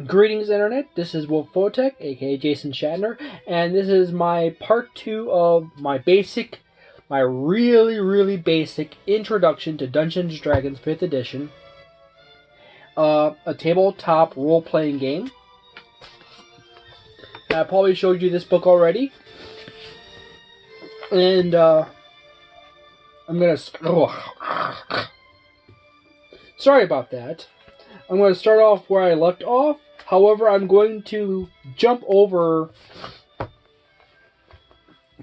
Greetings, Internet. This is Wolfphototech, aka Jason Shatner, and this is my part 2 of my really basic introduction to Dungeons & Dragons 5th edition, a tabletop role-playing game. I probably showed you this book already, and I'm gonna. Sorry about that. I'm going to start off where I left off. However, I'm going to jump over,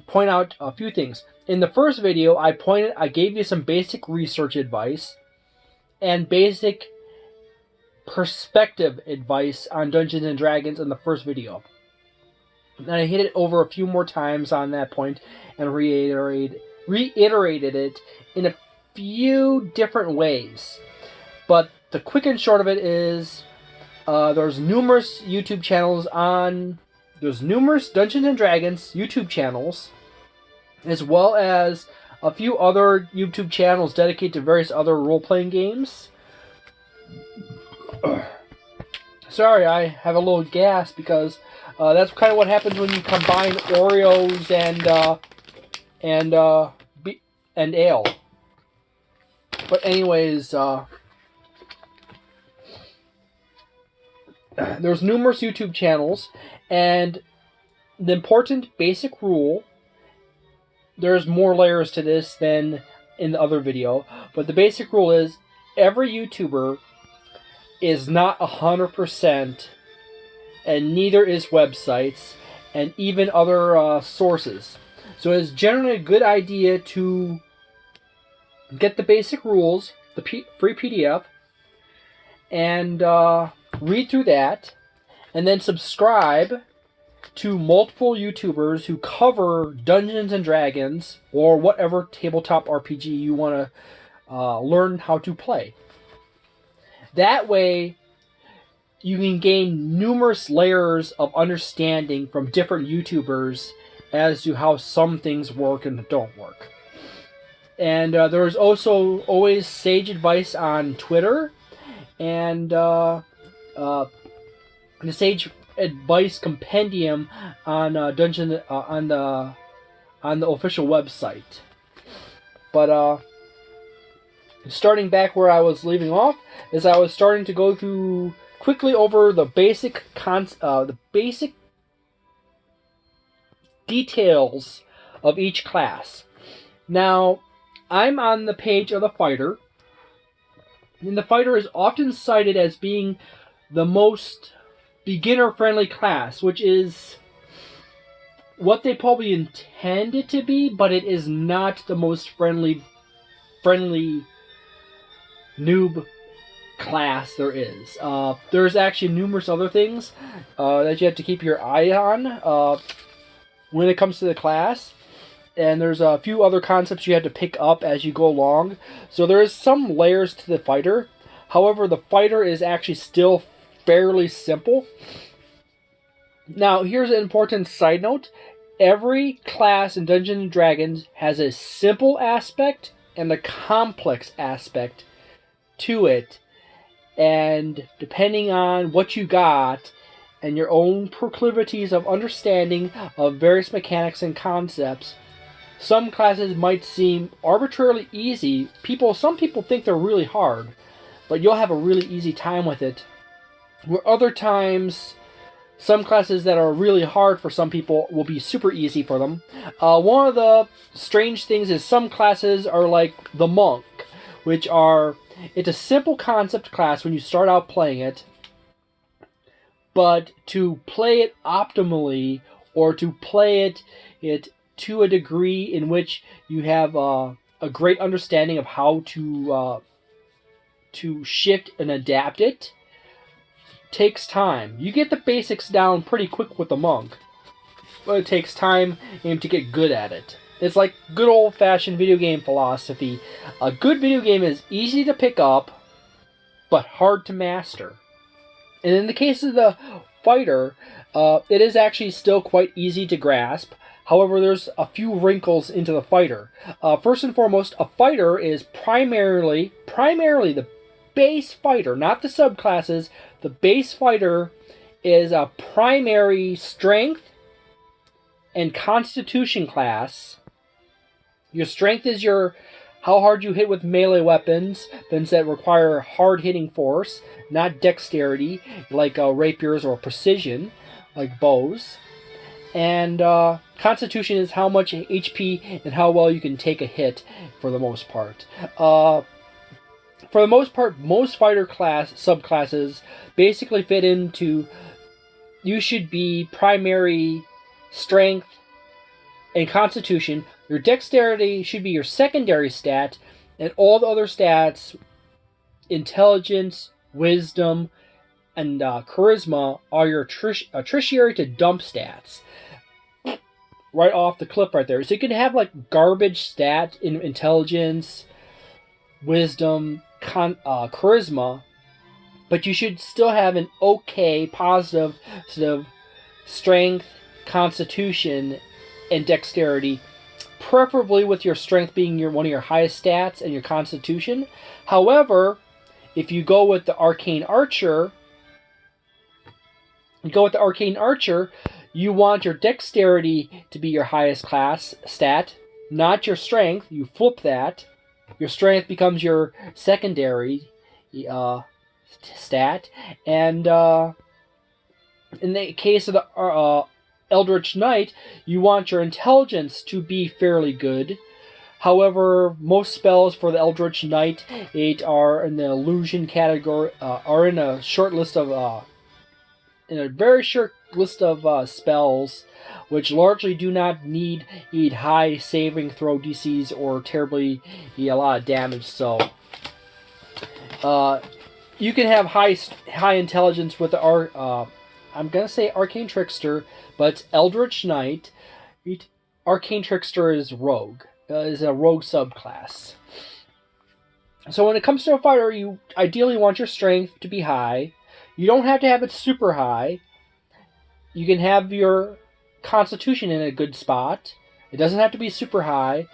point out a few things. In the first video, I gave you some basic research advice and basic perspective advice on Dungeons and Dragons in the first video. And I hit it over a few more times on that point and reiterated it in a few different ways. But the quick and short of it is, there's numerous YouTube channels there's numerous Dungeons and Dragons YouTube channels, as well as a few other YouTube channels dedicated to various other role-playing games. Sorry, I have a little gas because that's kind of what happens when you combine Oreos and ale. But anyways, there's numerous YouTube channels, and the important basic rule, there's more layers to this than in the other video, but the basic rule is every YouTuber is not 100%, and neither is websites, and even other sources. So it's generally a good idea to get the basic rules, the free PDF, and read through that, and then subscribe to multiple YouTubers who cover Dungeons and Dragons or whatever tabletop RPG you want to learn how to play. That way, you can gain numerous layers of understanding from different YouTubers as to how some things work and don't work. And there's also always sage advice on Twitter, and the Sage Advice Compendium on on the official website. But starting back where I was leaving off, is I was starting to go through quickly over the basic details of each class. Now, I'm on the page of the fighter, and the fighter is often cited as being the most beginner-friendly class, which is what they probably intend it to be, but it is not the most friendly noob class there is. There's actually numerous other things that you have to keep your eye on when it comes to the class. And there's a few other concepts you have to pick up as you go along. So there is some layers to the fighter. However, the fighter is actually still fairly simple. Now, here's an important side note. Every class in Dungeons & Dragons has a simple aspect and a complex aspect to it. And depending on what you got and your own proclivities of understanding of various mechanics and concepts, some classes might seem arbitrarily easy. Some people think they're really hard, but you'll have a really easy time with it. Where other times, some classes that are really hard for some people will be super easy for them. One of the strange things is some classes are like the monk, it's a simple concept class when you start out playing it, but to play it optimally, or to play it to a degree in which you have a great understanding of how to shift and adapt it, takes time. You get the basics down pretty quick with the monk, but it takes time to get good at it. It's like good old-fashioned video game philosophy. A good video game is easy to pick up, but hard to master. And in the case of the fighter, it is actually still quite easy to grasp. However, there's a few wrinkles into the fighter. First and foremost, a fighter is primarily the base fighter, not the subclasses. The base fighter is a primary strength and constitution class. Your strength is how hard you hit with melee weapons that require hard hitting force, not dexterity like rapiers or precision like bows. And constitution is how much HP and how well you can take a hit for the most part. For the most part, most fighter class subclasses basically fit into, you should be primary strength and constitution. Your dexterity should be your secondary stat, and all the other stats, intelligence, wisdom, and charisma, are your tertiary to dump stats. Right off the clip right there. So you can have like garbage stat in intelligence, wisdom, charisma, but you should still have an okay, positive sort of strength, constitution, and dexterity, preferably with your strength being one of your highest stats and your constitution. However, if you go with the arcane archer, you want your dexterity to be your highest class stat, not your strength. You flip that. Your strength becomes your secondary stat. And in the case of the Eldritch Knight, you want your intelligence to be fairly good. However, most spells for the Eldritch Knight are in the illusion category, are in a short list of very short list of spells, which largely do not need high saving throw DCs or terribly a lot of damage. So you can have high intelligence with the I'm gonna say Arcane Trickster, but Eldritch Knight. Arcane Trickster is rogue. Is a rogue subclass. So when it comes to a fighter, you ideally want your strength to be high. You don't have to have it super high. You can have your constitution in a good spot. It doesn't have to be super high.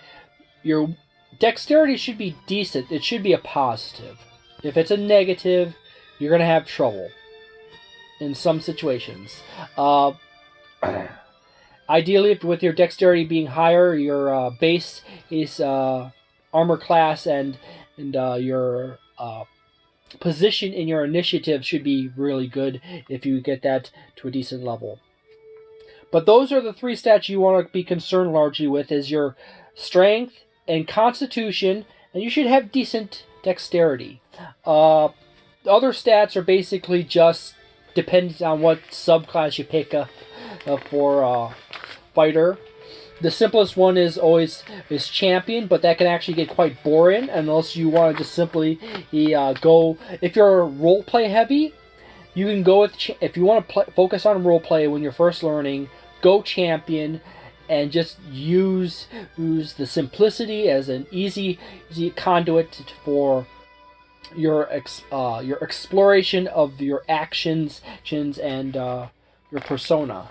Your dexterity should be decent. It should be a positive. If it's a negative, you're going to have trouble in some situations. Ideally, with your dexterity being higher, your base is armor class, and your position in your initiative should be really good if you get that to a decent level. But those are the three stats you want to be concerned largely with, is your strength and constitution, and you should have decent dexterity. The other stats are basically just dependent on what subclass you pick up for fighter. The simplest one is always champion, but that can actually get quite boring unless you want to just simply go. If you're roleplay heavy, you can go with. If you want to focus on roleplay when you're first learning, go champion, and just use the simplicity as an easy conduit for your exploration of your actions and your persona.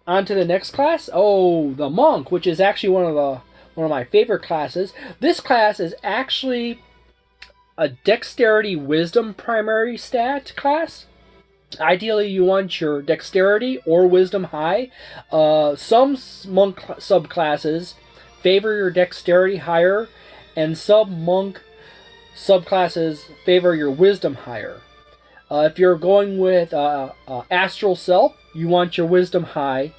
On to the next class. Oh, the monk, which is actually one of my favorite classes. This class is actually a dexterity wisdom primary stat class. Ideally, you want your dexterity or wisdom high. Some monk subclasses favor your dexterity higher, and some monk subclasses favor your wisdom higher. If you're going with Astral Self, you want your wisdom high,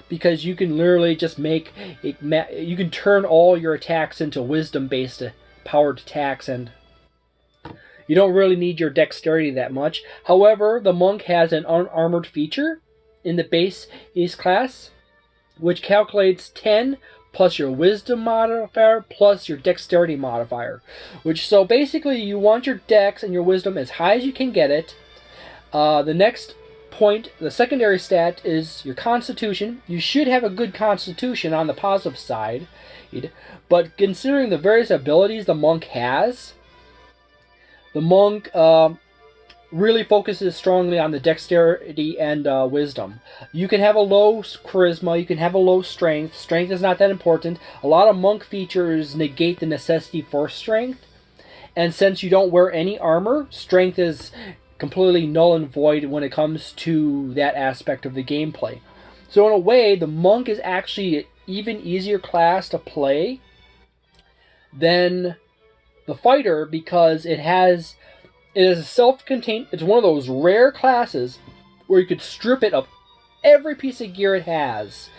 because you can literally just you can turn all your attacks into wisdom-based powered attacks, and you don't really need your dexterity that much. However, the monk has an unarmored feature in the base class, which calculates 10 plus your wisdom modifier plus your dexterity modifier. So basically, you want your dex and your wisdom as high as you can get it. The next point, the secondary stat, is your constitution. You should have a good constitution on the positive side, but considering the various abilities the monk has, the monk really focuses strongly on the dexterity and wisdom. You can have a low charisma, you can have a low strength. Strength is not that important. A lot of monk features negate the necessity for strength, and since you don't wear any armor, strength is completely null and void when it comes to that aspect of the gameplay. So in a way, the monk is actually an even easier class to play than the fighter, because it is a self-contained, it's one of those rare classes where you could strip it of every piece of gear it has,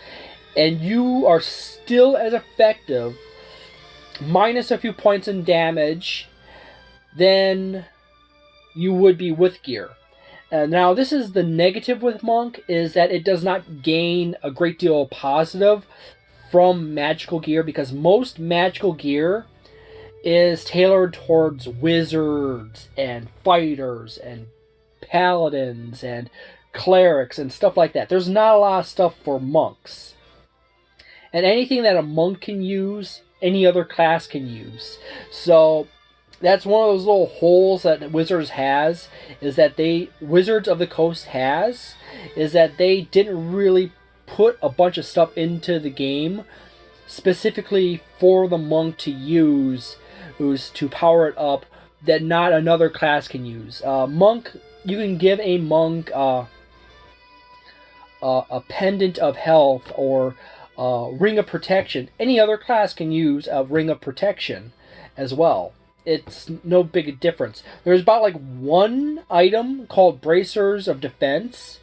and you are still as effective, minus a few points in damage, than you would be with gear. Now, this is the negative with Monk, is that it does not gain a great deal of positive from magical gear, because most magical gear is tailored towards wizards and fighters and paladins and clerics and stuff like that. There's not a lot of stuff for monks. And anything that a monk can use, any other class can use. So that's one of those little holes that Wizards has, is that Wizards of the Coast has, is that they didn't really put a bunch of stuff into the game specifically for the monk to use, to power it up, that not another class can use. Monk, you can give a monk a pendant of health or ring of protection. Any other class can use a ring of protection as well. It's no big difference. There's about like one item called Bracers of Defense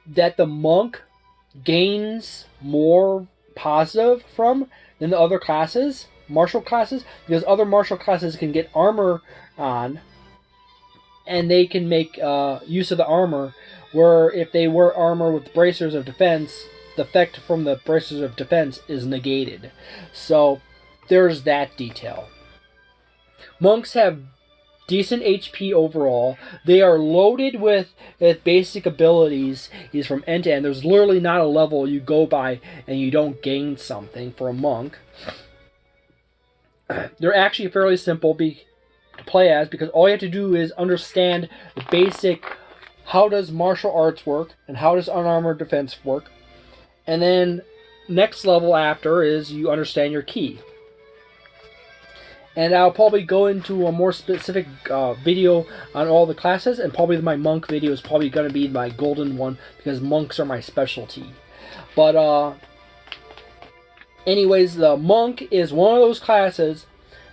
that the monk gains more positive from than the other classes, martial classes, because other martial classes can get armor on, and they can make use of the armor, where if they wear armor with Bracers of Defense, the effect from the Bracers of Defense is negated. So there's that detail. Monks have decent HP overall. They are loaded with basic abilities from end to end. There's literally not a level you go by and you don't gain something for a monk. They're actually fairly simple to play as, because all you have to do is understand the basic, how does martial arts work and how does unarmored defense work. And then next level after is you understand your key. And I'll probably go into a more specific video on all the classes, and probably my monk video is probably going to be my golden one, because monks are my specialty. But anyways, the monk is one of those classes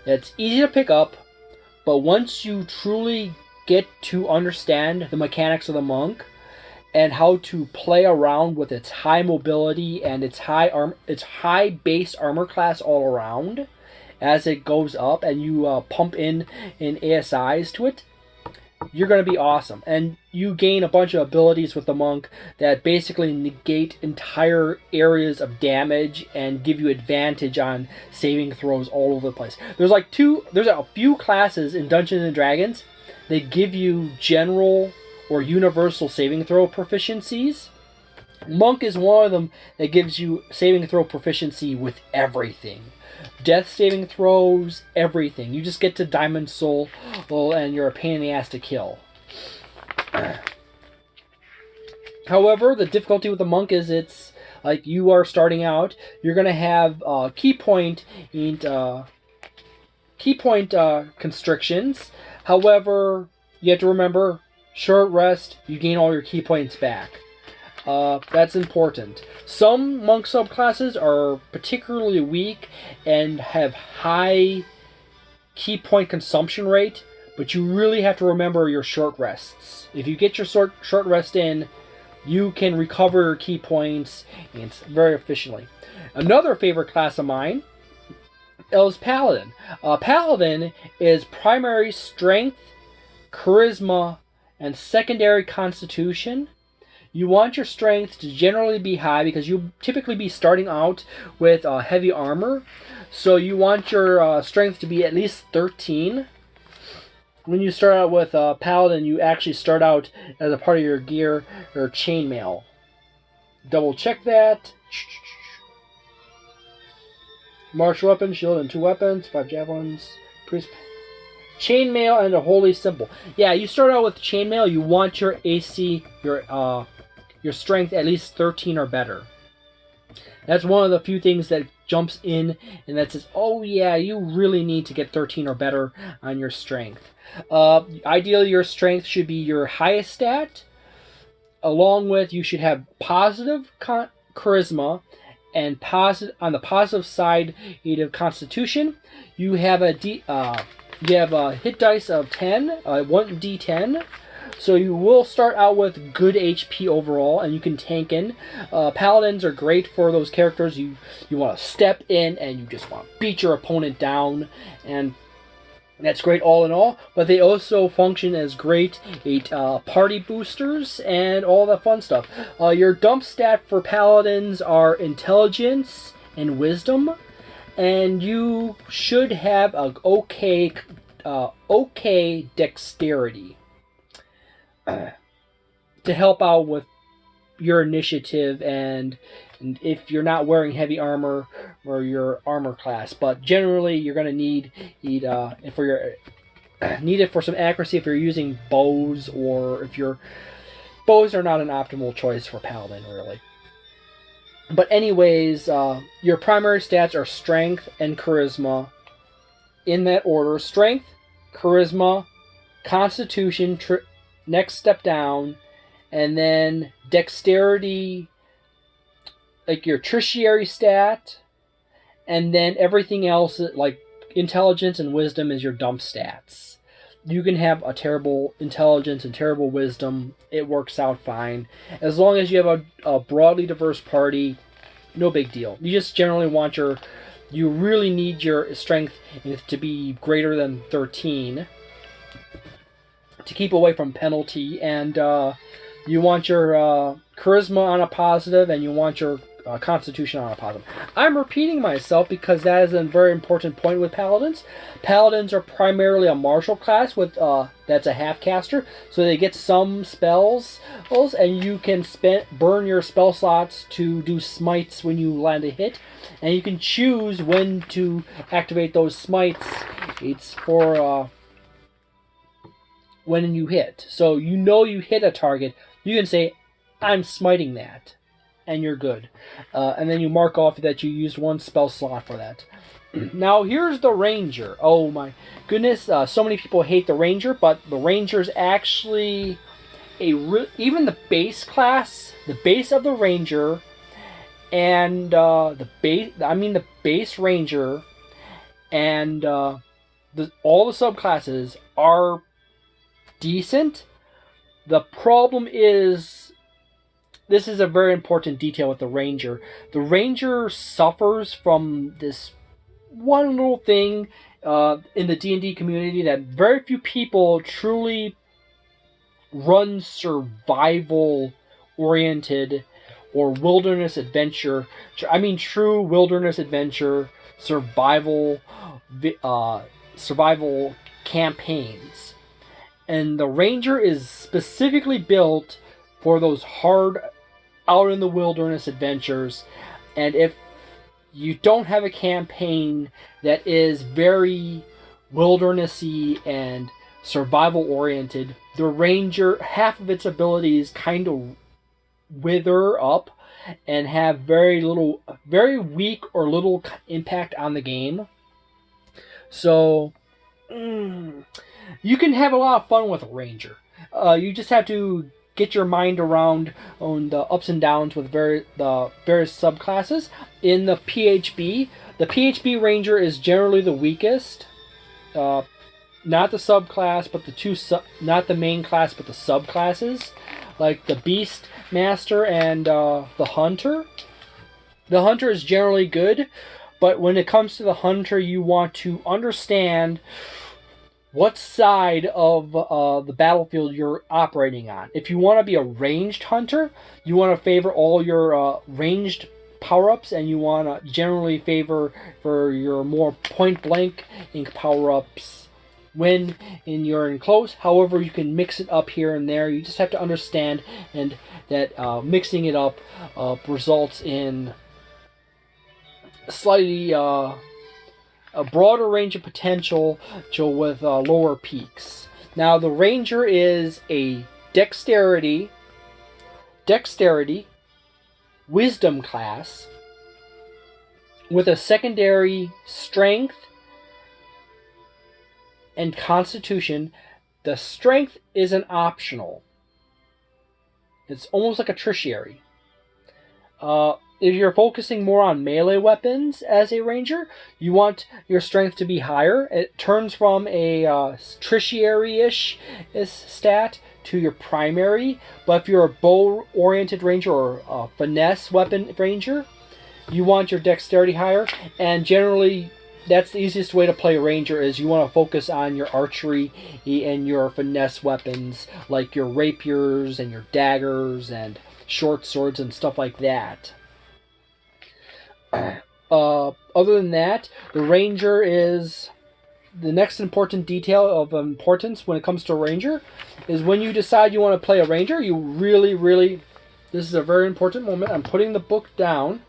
that's easy to pick up, but once you truly get to understand the mechanics of the monk and how to play around with its high mobility and its high base armor class all around, as it goes up and you pump in ASIs to it, you're going to be awesome. And you gain a bunch of abilities with the monk that basically negate entire areas of damage and give you advantage on saving throws all over the place. There's a few classes in Dungeons and Dragons that give you general or universal saving throw proficiencies. Monk is one of them that gives you saving throw proficiency with everything. Death saving throws, everything. You just get to Diamond Soul, and you're a pain in the ass to kill. However, the difficulty with the monk is it's like you are starting out. You're going to have key point constrictions. However, you have to remember, short rest, you gain all your key points back. That's important. Some monk subclasses are particularly weak and have high key point consumption rate, but you really have to remember your short rests. If you get your short rest in, you can recover your key points very efficiently. Another favorite class of mine is Paladin. Paladin is primary strength, charisma, and secondary constitution. You want your strength to generally be high because you'll typically be starting out with heavy armor. So you want your strength to be at least 13. When you start out with Paladin, you actually start out as a part of your gear or chainmail. Double check that. Martial weapon, shield and 2 weapons, 5 javelins, priest. Chainmail and a holy symbol. Yeah, you start out with chainmail. You want your AC, your strength at least 13 or better. That's one of the few things that jumps in and that says, oh yeah, you really need to get 13 or better on your strength. Ideally, your strength should be your highest stat. Along with, you should have positive charisma, and on the positive side, you have Constitution. You have a hit dice of 10, 1d10. So you will start out with good HP overall, and you can tank in. Paladins are great for those characters. You want to step in and you just want to beat your opponent down, and that's great all in all. But they also function as great party boosters and all that fun stuff. Your dump stat for Paladins are Intelligence and Wisdom, and you should have a okay Dexterity to help out with your initiative and if you're not wearing heavy armor or your armor class. But generally, you're going to need it for some accuracy if you're using bows, or if your bows are not an optimal choice for Paladin, really. But anyways, your primary stats are Strength and Charisma, in that order. Strength, Charisma, Constitution, next step down, and then Dexterity, like your tertiary stat, and then everything else, like Intelligence and Wisdom, is your dump stats. You can have a terrible Intelligence and terrible Wisdom. It works out fine. As long as you have a broadly diverse party, no big deal. You just generally want you really need your Strength to be greater than 13 to keep away from penalty, and you want your Charisma on a positive, and you want your Constitution on a positive. I'm repeating myself because that is a very important point with Paladins. Paladins are primarily a martial class with that's a half caster, so they get some spells, and you can burn your spell slots to do smites when you land a hit, and you can choose when to activate those smites. It's for when you hit. So you hit a target, you can say, I'm smiting that, and you're good. And then you mark off that you used one spell slot for that. Now here's the Ranger. Oh my goodness, so many people hate the Ranger, but the Ranger is actually even the base class, the base of the Ranger, and the base Ranger, and all the subclasses are decent. The problem is, this is a very important detail with the Ranger. The Ranger suffers from this one little thing in the D&D community, that very few people truly run survival-oriented or wilderness adventure. I mean true wilderness adventure, survival campaigns. And the Ranger is specifically built for those hard out in the wilderness adventures. And if you don't have a campaign that is very wildernessy and survival oriented, the Ranger, half of its abilities kind of wither up and have very weak or little impact on the game. So you can have a lot of fun with a Ranger. You just have to get your mind around on the ups and downs with the various subclasses. In the PHB, the PHB Ranger is generally the weakest. Not the subclass, but not the main class, but the subclasses, like the Beast Master and the Hunter. The Hunter is generally good, but when it comes to the Hunter, you want to understand what side of the battlefield you're operating on. If you want to be a ranged hunter, you want to favor all your ranged power-ups, and you want to generally favor for your more point-blank power-ups when you're in close. However, you can mix it up here and there. You just have to understand that mixing it up results in slightly a broader range of potential with lower peaks. Now, the Ranger is a Dexterity, Wisdom class, with a secondary strength and constitution. The strength is an optional. It's almost like a tertiary. If you're focusing more on melee weapons as a ranger, you want your strength to be higher. It turns from a tertiary-ish stat to your primary. But if you're a bow-oriented ranger or a finesse weapon ranger, you want your dexterity higher. And generally, that's the easiest way to play ranger, is you want to focus on your archery and your finesse weapons, like your rapiers and your daggers and short swords and stuff like that. Other than that, the ranger is the next important detail of importance when it comes to a ranger, is when you decide you want to play a ranger, you really, this is a very important moment. I'm putting the book down.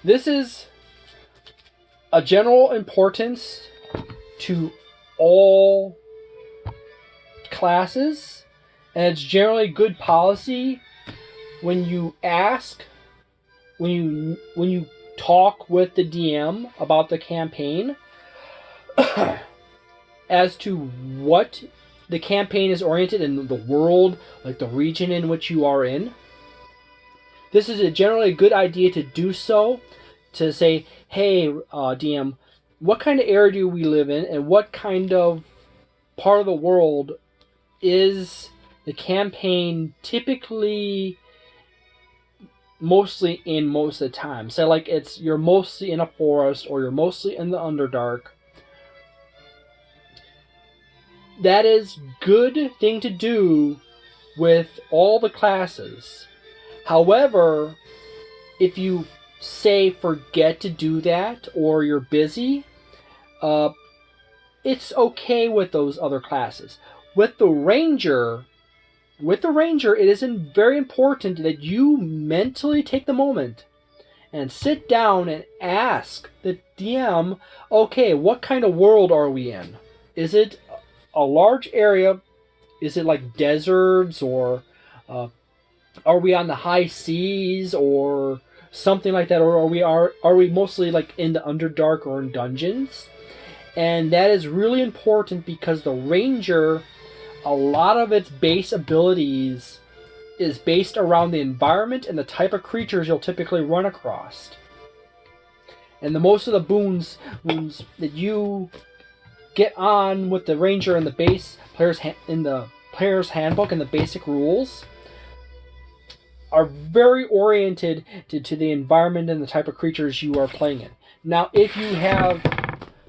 This is a general importance to all classes, and it's generally good policy when you ask, when you talk with the DM about the campaign as to what the campaign is oriented in, the world, like the region in which you are in. This is generally a good idea to do so, to say, hey, DM, what kind of area do we live in, and what kind of part of the world is the campaign typically mostly in most of the time. So like you're mostly in a forest, or you're mostly in the Underdark. That is good thing to do with all the classes. However, if you say forget to do that, or you're busy, it's okay with those other classes. With the ranger, it is very important that you mentally take the moment and sit down and ask the DM, okay, what kind of world are we in? Is it a large area? Is it like deserts, or are we on the high seas, or something like that? Or are we mostly like in the Underdark or in dungeons? And that is really important, because the ranger, a lot of its base abilities is based around the environment and the type of creatures you'll typically run across. And most of the boons that you get on with the ranger in the base in the player's handbook and the basic rules are very oriented to the environment and the type of creatures you are playing in. Now, if you have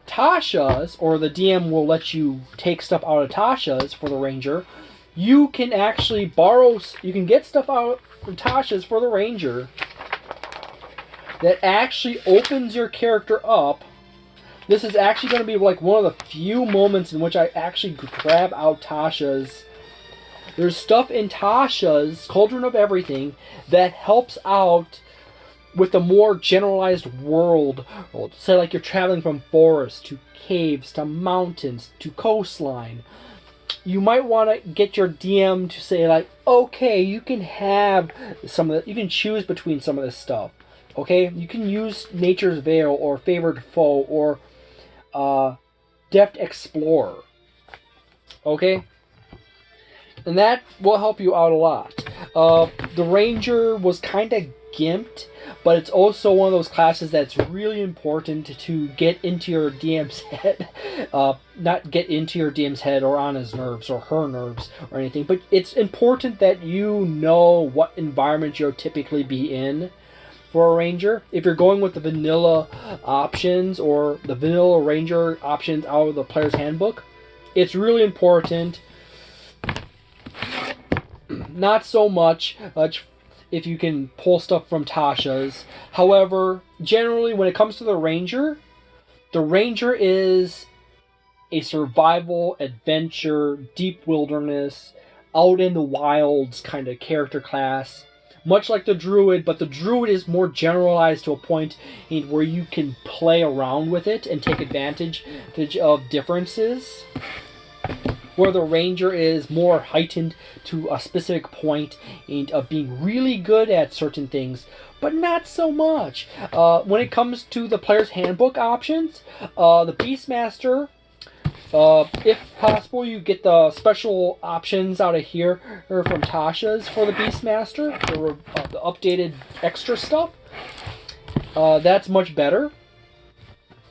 Tasha's, or the DM will let you take stuff out of Tasha's for the ranger, you can actually get stuff out of Tasha's for the ranger that actually opens your character up. This is actually going to be like one of the few moments in which I actually grab out Tasha's. There's stuff in Tasha's Cauldron of Everything that helps out with the more generalized world. Say like you're traveling from forests to caves to mountains to coastline. You might want to get your DM to say like, okay, you can have some of you can choose between some of this stuff. Okay, you can use Nature's Veil, or Favored Foe, or Deft Explorer. Okay? And that will help you out a lot. The ranger was kind of gimped, but it's also one of those classes that's really important to get into your DM's head. Not get into your DM's head or on his nerves or her nerves or anything, but it's important that you know what environment you'll typically be in for a ranger. If you're going with the vanilla options, or the vanilla ranger options out of the player's handbook, it's really important. Not so much if you can pull stuff from Tasha's. However, generally when it comes to the ranger is a survival, adventure, deep wilderness, out in the wilds kind of character class. Much like the druid, but the druid is more generalized to a point where you can play around with it and take advantage of differences. where the ranger is more heightened to a specific point and of being really good at certain things, but not so much. When it comes to the player's handbook options, the Beastmaster, if possible, you get the special options out of here from Tasha's for the Beastmaster, the updated extra stuff. That's much better.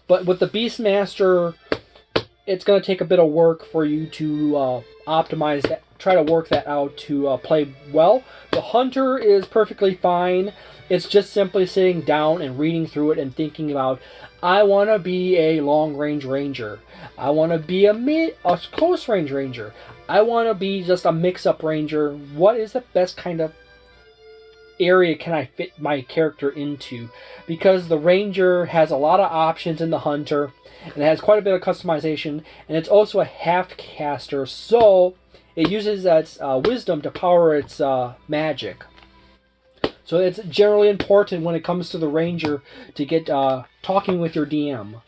But with the Beastmaster, it's going to take a bit of work for you to optimize that, try to work that out to play well. The Hunter is perfectly fine. It's just simply sitting down and reading through it and thinking about, I want to be a long-range ranger. I want to be a close-range ranger. I want to be just a mix-up ranger. What is the best kind of area can I fit my character into? Because the ranger has a lot of options in the Hunter, and it has quite a bit of customization, and it's also a half-caster, so it uses its wisdom to power its magic. So it's generally important when it comes to the ranger to get talking with your DM.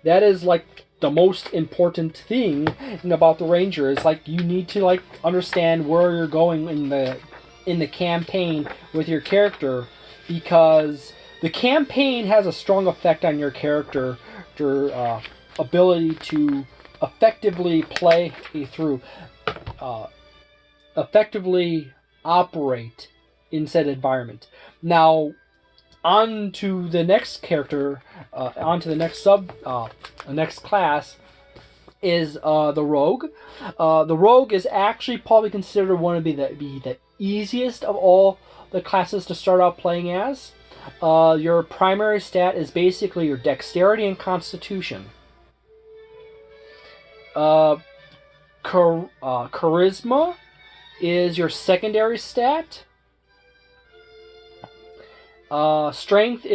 That is like the most important thing about the ranger. Is like you need to like understand where you're going in the campaign with your character, because the campaign has a strong effect on your character, your ability to effectively play through, effectively operate in said environment. Now, on to the next character, on to the next class is the Rogue. The Rogue is actually probably considered one of the easiest of all the classes to start out playing as. Your primary stat is basically your dexterity and constitution. Charisma is your secondary stat. Strength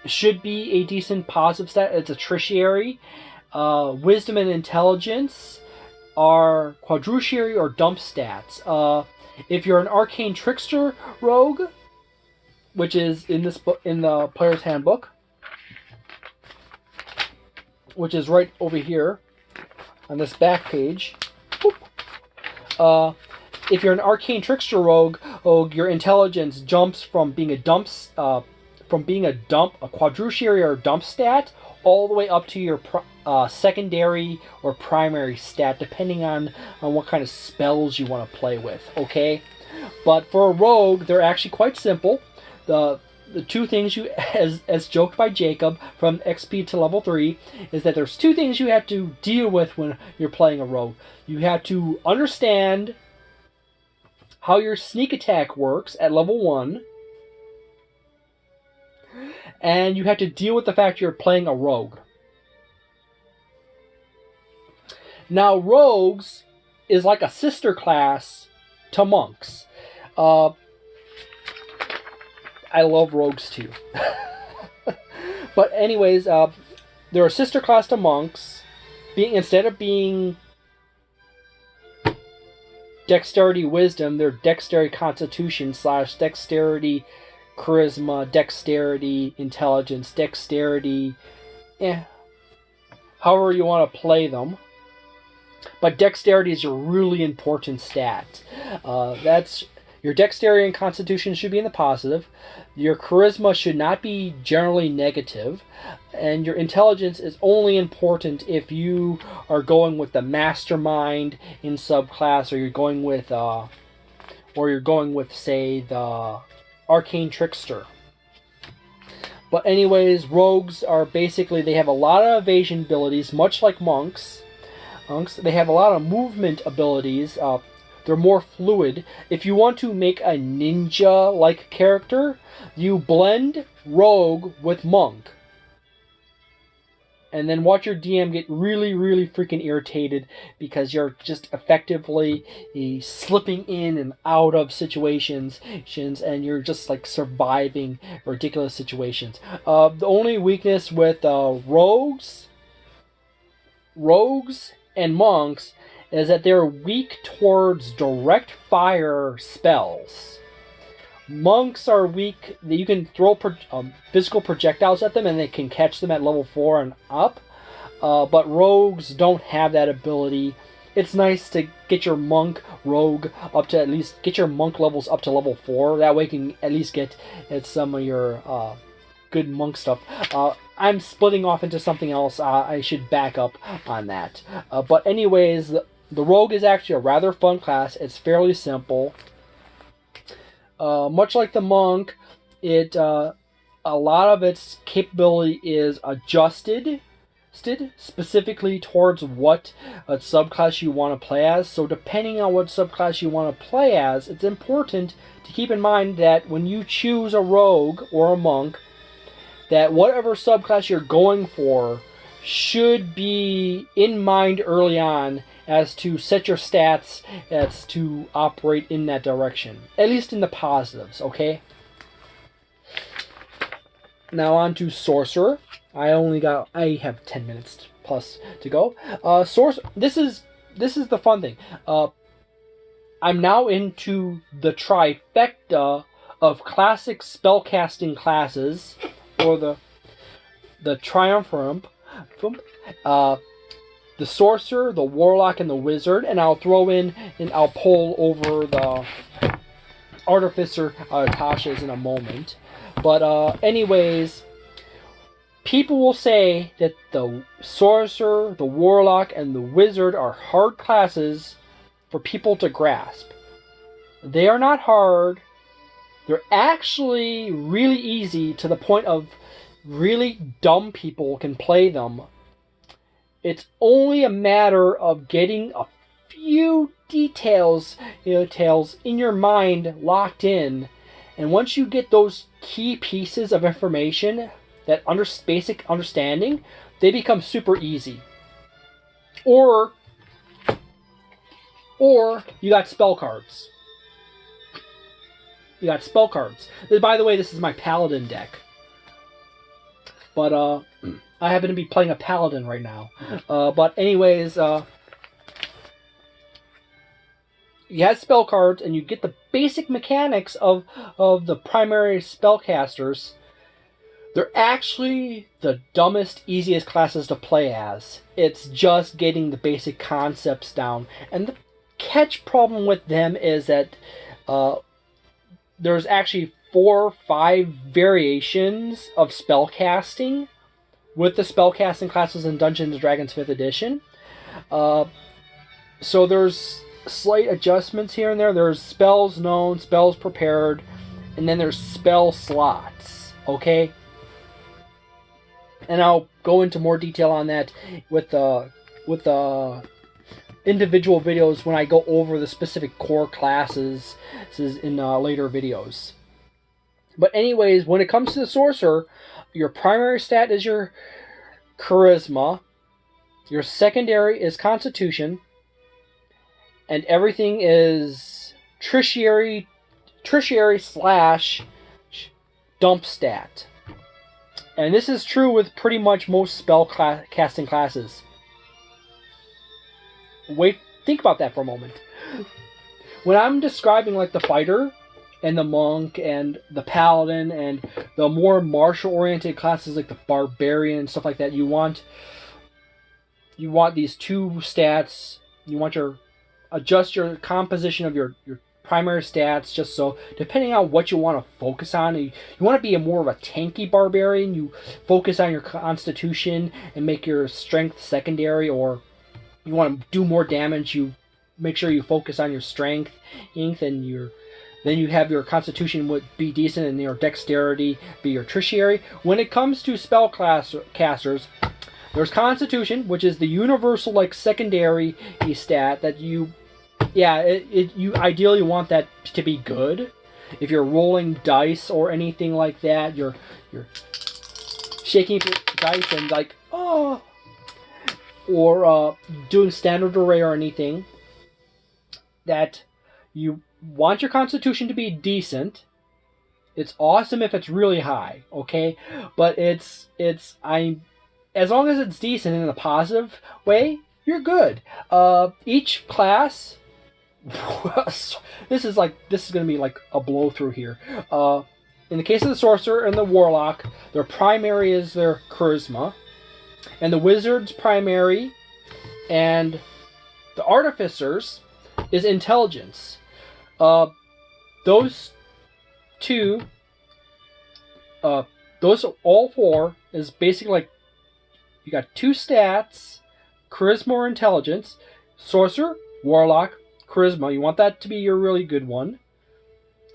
should be a decent positive stat. It's a tertiary. Wisdom and intelligence are quadrutiary or dump stats. If you're an arcane trickster rogue, which is in this book, in the player's handbook, which is right over here on this back page. If you're an arcane trickster rogue, your intelligence jumps from being a quadrutiary or dump stat, all the way up to your secondary or primary stat, depending on what kind of spells you want to play with. Okay, but for a rogue, they're actually quite simple. The two things you, as joked by Jacob from XP to level 3, is that there's two things you have to deal with when you're playing a rogue. You have to understand how your sneak attack works at level 1, and you have to deal with the fact you're playing a rogue. Now, rogues is like a sister class to monks. I love rogues too. But anyways, they're a sister class to monks. Instead of being dexterity wisdom, they're dexterity constitution / dexterity charisma, dexterity intelligence, dexterity, however you want to play them. But dexterity is your really important stat. Your dexterity and constitution should be in the positive. Your charisma should not be generally negative. And your intelligence is only important if you are going with the mastermind in subclass, or you're going with, say, the arcane trickster. But anyways, rogues are basically, they have a lot of evasion abilities, much like monks. They have a lot of movement abilities. They're more fluid. If you want to make a ninja-like character, you blend rogue with monk. And then watch your DM get really, really freaking irritated because you're just effectively slipping in and out of situations, and you're just like surviving ridiculous situations. The only weakness with rogues and monks is that they're weak towards direct fire spells. Monks are weak. You can throw physical projectiles at them and they can catch them at level 4 and up. but rogues don't have that ability. It's nice to get your monk rogue up to at least get your monk levels up to level 4. That way you can at least get at some of your good monk stuff. I'm splitting off into something else. I should back up on that. But anyways, the rogue is actually a rather fun class. It's fairly simple. Much like the monk, a lot of its capability is adjusted specifically towards what subclass you want to play as. So depending on what subclass you want to play as, it's important to keep in mind that when you choose a rogue or a monk, that whatever subclass you're going for should be in mind early on as to set your stats as to operate in that direction. At least in the positives, okay? Now on to Sorcerer. I have 10 minutes plus to go. This is the fun thing. I'm now into the trifecta of classic spellcasting classes, or the triumvirate. The Sorcerer, the Warlock, and the Wizard, and I'll throw in and I'll pull over the Artificer Tasha's in a moment. But anyways, people will say that the Sorcerer, the Warlock, and the Wizard are hard classes for people to grasp. They are not hard. They're actually really easy to the point of really dumb people can play them. It's only a matter of getting a few details in your mind locked in. And once you get those key pieces of information, that basic understanding, they become super easy. Or you got spell cards. You got spell cards. By the way, this is my Paladin deck. But I happen to be playing a Paladin right now. But anyways, you have spell cards, and you get the basic mechanics of the primary spellcasters. They're actually the dumbest, easiest classes to play as. It's just getting the basic concepts down. And the catch problem with them is that there's actually 4 or 5 variations of spellcasting with the spellcasting classes in Dungeons & Dragons 5th edition. So there's slight adjustments here and there. There's spells known, spells prepared, and then there's spell slots, okay? And I'll go into more detail on that with the individual videos when I go over the specific core classes in later videos. But anyways, when it comes to the Sorcerer, your primary stat is your Charisma, your secondary is Constitution, and everything is tertiary / dump stat. And this is true with pretty much most spell casting classes. Wait, think about that for a moment. When I'm describing like the fighter and the monk and the paladin and the more martial-oriented classes like the barbarian and stuff like that, you want these 2 stats. You want adjust your composition of your primary stats, just so depending on what you want to focus on. You want to be more of a tanky barbarian, you focus on your constitution and make your strength secondary, or you want to do more damage, you make sure you focus on your strength, and then you have your constitution would be decent and your dexterity be your tertiary. When it comes to spell casters, there's constitution, which is the universal like secondary stat that you ideally want that to be good. If you're rolling dice or anything like that, you're shaking dice and like, oh, or doing standard array or anything, that you want your constitution to be decent. It's awesome if it's really high, okay? But as long as it's decent in a positive way, you're good. Each class, this is going to be like a blow through here. In the case of the Sorcerer and the Warlock, their primary is their Charisma. And the Wizard's primary and the Artificer's is Intelligence. Those two, those all four is basically like you got 2 stats, Charisma or Intelligence, Sorcerer, Warlock, Charisma. You want that to be your really good one,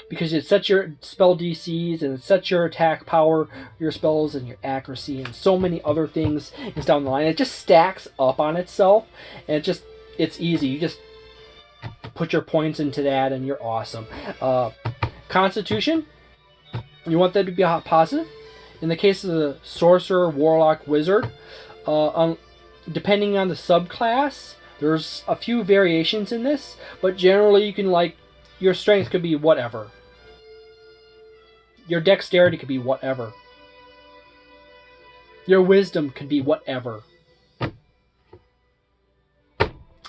because it sets your spell DCs and it sets your attack power, your spells, and your accuracy, and so many other things is down the line. It just stacks up on itself, and it's easy. You just put your points into that, and you're awesome. Constitution, you want that to be positive. In the case of the Sorcerer, Warlock, Wizard, depending on the subclass, there's a few variations in this, but generally you can, like, your strength could be whatever. Your dexterity could be whatever. Your wisdom could be whatever.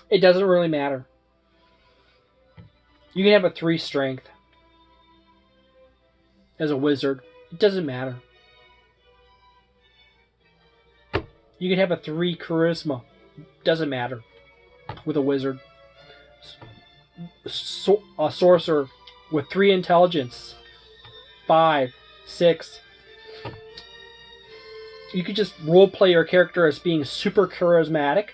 It doesn't really matter. You can have a 3 strength as a wizard. It doesn't matter. You can have a 3 charisma. Doesn't matter with a wizard. A sorcerer with 3 intelligence, 5, 6. You could just roleplay your character as being super charismatic,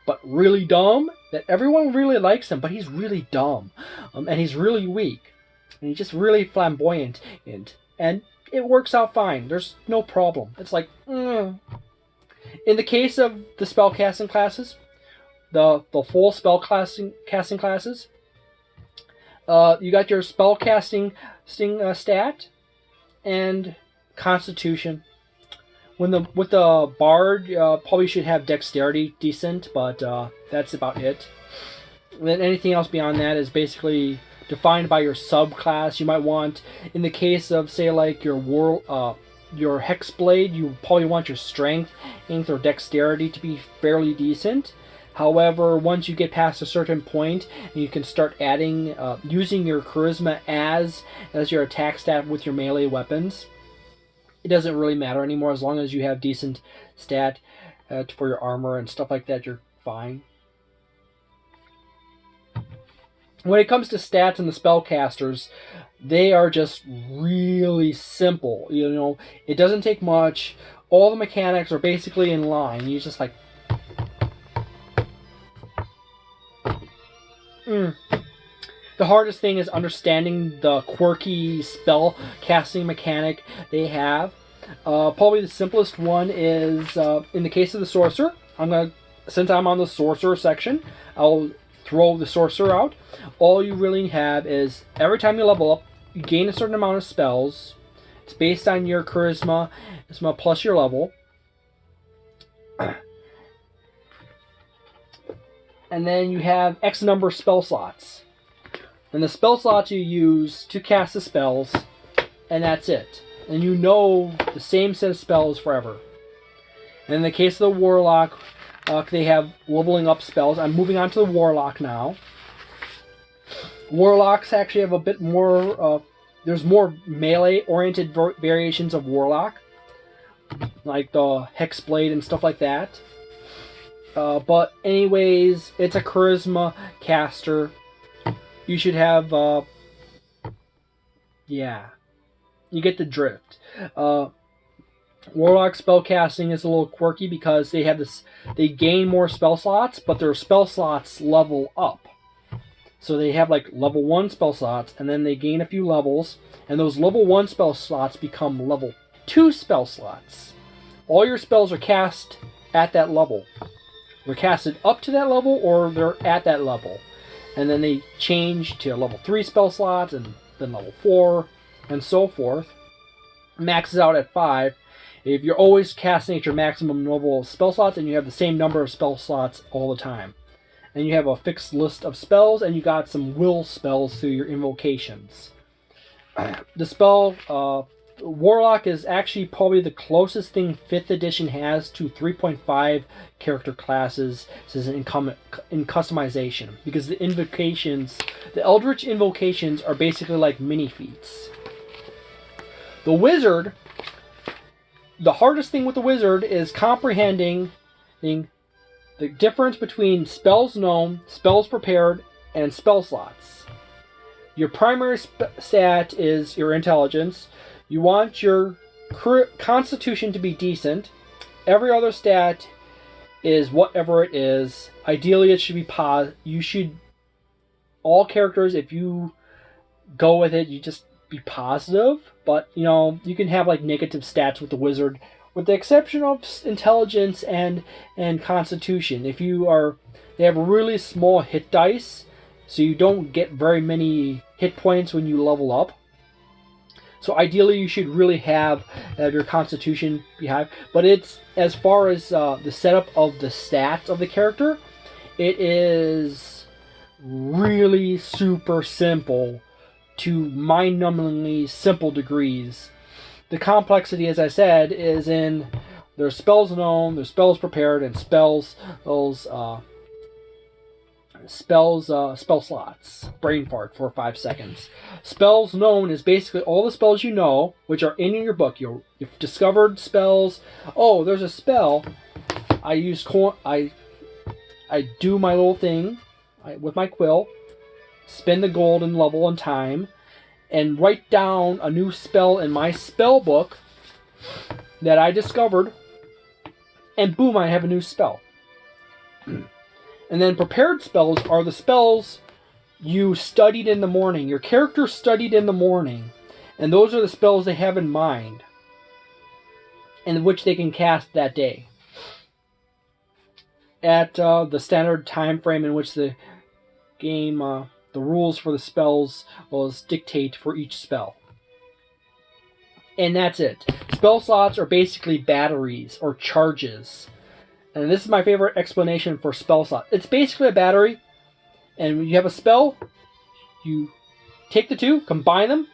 but really dumb. That everyone really likes him, but he's really dumb, and he's really weak, and he's just really flamboyant, and it works out fine. There's no problem. It's like, In the case of the spellcasting classes, the full casting classes, you got your spellcasting stat and Constitution. With the bard, probably should have dexterity decent, but that's about it. And then anything else beyond that is basically defined by your subclass. You might want, in the case of, say, like your hexblade, you probably want your strength and or dexterity to be fairly decent. However, once you get past a certain point, you can start adding, using your charisma as your attack stat with your melee weapons. It doesn't really matter anymore as long as you have decent stat for your armor and stuff like that. You're fine. When it comes to stats and the spellcasters, they are just really simple. You know, it doesn't take much. All the mechanics are basically in line. You just like. The hardest thing is understanding the quirky spell casting mechanic they have. Probably the simplest one is in the case of the sorcerer. Since I'm on the sorcerer section, I'll throw the sorcerer out. All you really have is every time you level up, you gain a certain amount of spells. It's based on your charisma plus your level. And then you have X number of spell slots. And the spell slots you use to cast the spells, and that's it. And you know the same set of spells forever. And in the case of the Warlock, they have leveling up spells. I'm moving on to the Warlock now. Warlocks actually have a bit more, there's more melee-oriented variations of Warlock, like the Hexblade and stuff like that. But anyways, it's a charisma caster. You should have, yeah, you get the drift. Warlock spellcasting is a little quirky because they gain more spell slots, but their spell slots level up. So they have like level 1 spell slots, and then they gain a few levels, and those level 1 spell slots become level 2 spell slots. All your spells are cast at that level. They're casted up to that level, or they're at that level. And then they change to level 3 spell slots, and then level 4, and so forth. Maxes out at 5. If you're always casting at your maximum level of spell slots, and you have the same number of spell slots all the time. And you have a fixed list of spells, and you got some will spells through your invocations. The spell, Warlock is actually probably the closest thing 5th edition has to 3.5 character classes in customization, because the invocations, the Eldritch invocations, are basically like mini feats. The Wizard the hardest thing with the wizard is comprehending the difference between spells known, spells prepared, and spell slots. Your primary stat is your intelligence. You want your constitution to be decent. Every other stat is whatever it is. Ideally, it should be all characters, if you go with it, you just be positive. But, you can have, like, negative stats with the wizard, with the exception of intelligence and constitution. If they have really small hit dice, so you don't get very many hit points when you level up. So ideally, you should really have your constitution be high. But it's, as far as the setup of the stats of the character, it is really super simple to mind-numbingly simple degrees. The complexity, as I said, is in their spells known, their spells prepared, and spell slots. Brain fart for 5 seconds. Spells known is basically all the spells you know, which are in your book. You've discovered spells. Oh, there's a spell. I do my little thing with my quill, spend the gold and level and time, and write down a new spell in my spell book that I discovered, and boom, I have a new spell. And then prepared spells are the spells you studied in the morning. Your character studied in the morning. And those are the spells they have in mind, and which they can cast that day, at the standard time frame in which the game, the rules for the spells will dictate for each spell. And that's it. Spell slots are basically batteries or charges. And this is my favorite explanation for spell slot. It's basically a battery, and when you have a spell, you take the two, combine them,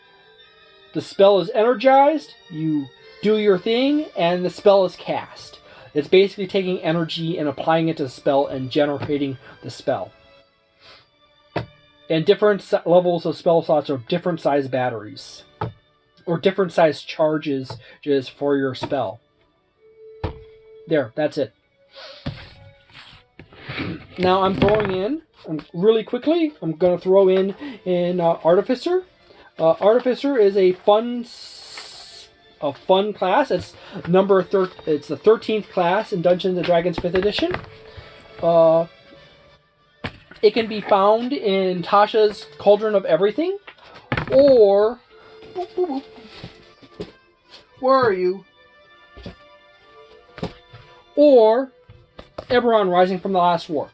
the spell is energized, you do your thing, and the spell is cast. It's basically taking energy and applying it to the spell and generating the spell. And different levels of spell slots are different size batteries, or different size charges just for your spell. There, that's it. Now I'm throwing in, really quickly, I'm going to throw in Artificer. Artificer is a fun class. It's it's the 13th class in Dungeons & Dragons 5th edition. It can be found in Tasha's Cauldron of Everything, or... Where are you? Or Eberron Rising from the Last War.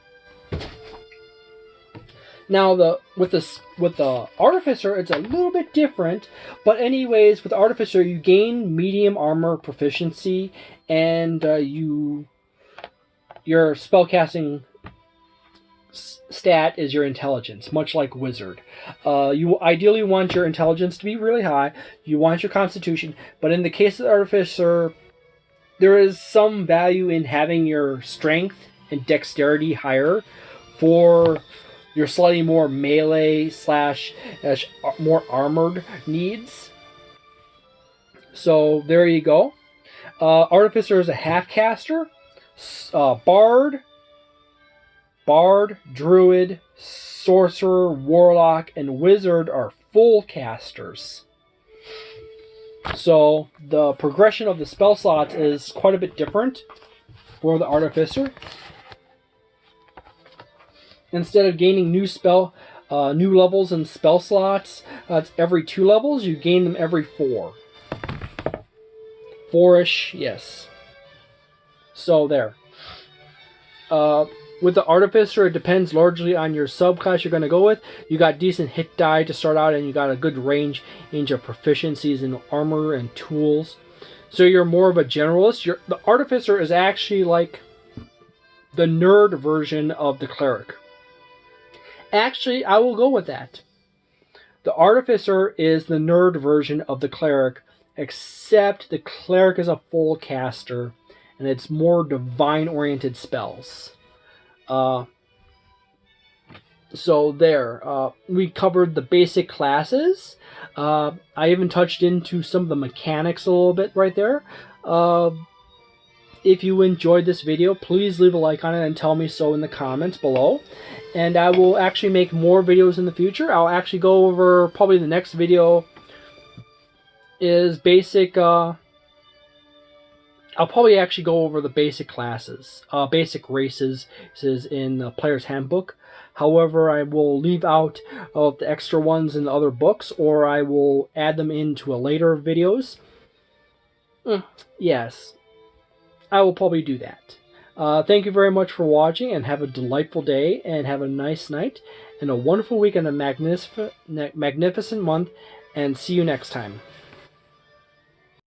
Now, with the Artificer, it's a little bit different, but anyways, with Artificer, you gain medium armor proficiency, and your spellcasting stat is your intelligence, much like Wizard. You ideally want your intelligence to be really high. You want your constitution, but in the case of the Artificer, there is some value in having your strength and dexterity higher for your slightly more melee / more armored needs. So there you go. Artificer is a half caster. Bard, Druid, Sorcerer, Warlock, and Wizard are full casters. So the progression of the spell slots is quite a bit different for the Artificer. Instead of gaining new levels and spell slots, it's every 2 levels. You gain them every 4. 4-ish, yes. So there. With the Artificer, it depends largely on your subclass you're going to go with. You got decent hit die to start out, and you got a good range of proficiencies in armor and tools. So you're more of a generalist. The Artificer is actually like the nerd version of the Cleric. Actually, I will go with that. The Artificer is the nerd version of the Cleric, except the Cleric is a full caster, and it's more divine-oriented spells. So there, we covered the basic classes. I even touched into some of the mechanics a little bit right there. If you enjoyed this video, please leave a like on it and tell me so in the comments below. And I will actually make more videos in the future. I'll actually go over, probably the next video is basic, I'll probably actually go over the basic classes, basic races in the Player's Handbook. However, I will leave out the extra ones in the other books, or I will add them into a later videos. Yes, I will probably do that. Thank you very much for watching, and have a delightful day, and have a nice night, and a wonderful week, and a magnificent month, and see you next time.